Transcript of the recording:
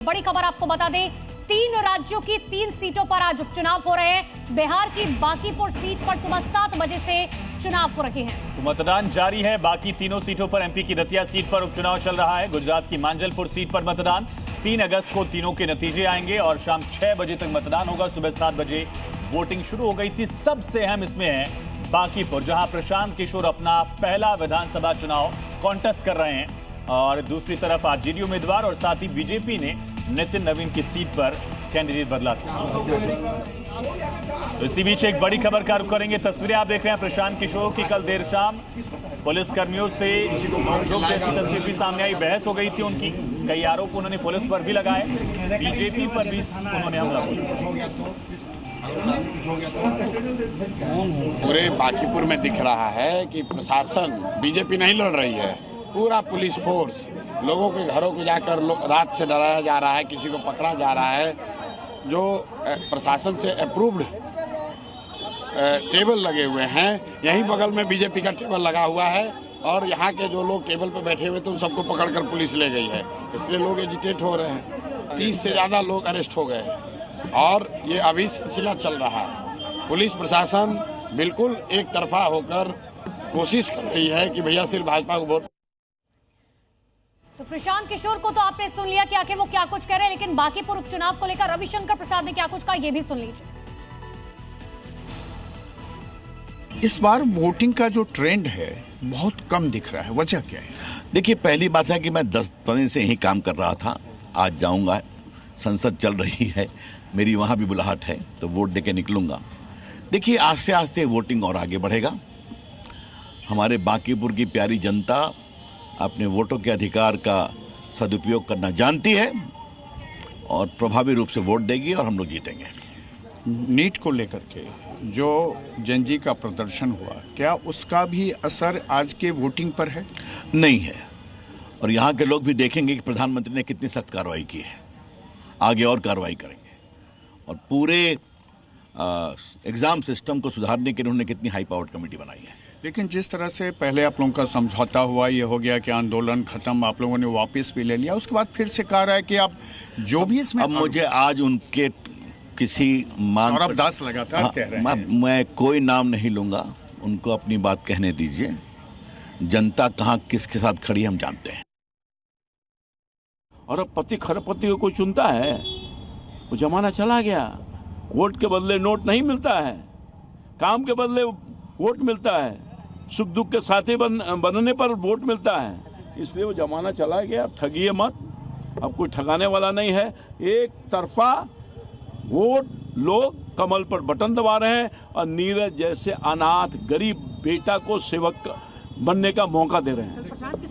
बड़ी खबर आपको बता दें, 3 राज्यों की 3 सीटों पर आज उपचुनाव हो रहे हैं। बिहार की बांकीपुर सीट पर सुबह 7 बजे से चुनाव हो रहे हैं। तो मतदान जारी है। बाकी तीनों सीटों पर एमपी की दतिया सीट पर उपचुनाव चल रहा है। गुजरात की मांजलपुर सीट पर मतदान 3 अगस्त को तीनों के नतीजे आएंगे और शाम 6 बजे तक मतदान होगा। सुबह 7 बजे वोटिंग शुरू हो गई थी। सबसे अहम इसमें है बांकीपुर, जहां प्रशांत किशोर अपना पहला विधानसभा चुनाव कॉन्टेस्ट कर रहे हैं और दूसरी तरफ आरजेडी उम्मीदवार और साथ ही बीजेपी ने नितिन नवीन की सीट पर कैंडिडेट बदला था। इसी बीच एक बड़ी खबर का रुख करेंगे। तस्वीरें आप देख रहे हैं प्रशांत किशोर की। कल देर शाम पुलिस कर्मियों से नोकझोंक जैसी तस्वीर भी सामने आई। बहस हो गई थी उनकी। कई आरोप उन्होंने पुलिस पर भी लगाए, बीजेपी पर भी उन्होंने हमला बोला। पूरे बांकीपुर में दिख रहा है कि प्रशासन, बीजेपी नहीं लड़ रही है, पूरा पुलिस फोर्स लोगों के घरों को जाकर रात से डराया जा रहा है, किसी को पकड़ा जा रहा है। जो प्रशासन से अप्रूव्ड टेबल लगे हुए हैं, यहीं बगल में बीजेपी का टेबल लगा हुआ है और यहाँ के जो लोग टेबल पर बैठे हुए थे उन सबको पकड़कर पुलिस ले गई है। इसलिए लोग एजिटेट हो रहे हैं। 30 से ज़्यादा लोग अरेस्ट हो गए और ये अभी सिलसिला चल रहा है। पुलिस प्रशासन बिल्कुल एक तरफा होकर कोशिश कर रही है कि भैया सिर्फ भाजपा को वोट। तो प्रशांत किशोर को तो आपने सुन लिया कि आखिर वो क्या कुछ कह रहे हैं, लेकिन बांकीपुर उपचुनाव को लेकर रविशंकर प्रसाद ने क्या कुछ कहा, ये भी सुन लीजिए। इस बार वोटिंग का जो ट्रेंड है बहुत कम दिख रहा है, वजह क्या है? देखिए, पहली बात है कि मैं 10 दिन से यही काम कर रहा था। आज जाऊंगा, संसद चल रही है, मेरी वहाँ भी बुलाहट है, तो वोट देके निकलूंगा। देखिए, आस्ते आस्ते वोटिंग और आगे बढ़ेगा। हमारे बांकीपुर की प्यारी जनता अपने वोटों के अधिकार का सदुपयोग करना जानती है और प्रभावी रूप से वोट देगी और हम लोग जीतेंगे। नीट को लेकर के जो जनजी का प्रदर्शन हुआ, क्या उसका भी असर आज के वोटिंग पर है? नहीं है। और यहाँ के लोग भी देखेंगे कि प्रधानमंत्री ने कितनी सख्त कार्रवाई की है। आगे और कार्रवाई करेंगे और पूरे एग्जाम सिस्टम को सुधारने के लिए उन्होंने कितनी हाई पावर्ड कमेटी बनाई है। लेकिन जिस तरह से पहले आप लोगों का समझौता हुआ, ये हो गया कि आंदोलन खत्म, आप लोगों ने वापस भी ले लिया, उसके बाद फिर से कह रहा है कि आप जो भी इसमें। अब मुझे आज उनके किसी मान सौरभ दास लगातार कह रहे हैं। मैं कोई नाम नहीं लूंगा, उनको अपनी बात कहने दीजिए। जनता कहाँ किसके साथ खड़ी हम जानते हैं। और अब पति खरपति को कोई चुनता है? वो जमाना चला गया। वोट के बदले नोट नहीं मिलता है, काम के बदले वोट मिलता है, सुख दुख के साथी बनने पर वोट मिलता है। इसलिए वो जमाना चला गया। अब ठगिए मत, अब कोई ठगाने वाला नहीं है। एक तरफा वोट लोग कमल पर बटन दबा रहे हैं और नीरज जैसे अनाथ गरीब बेटा को सेवक बनने का मौका दे रहे हैं।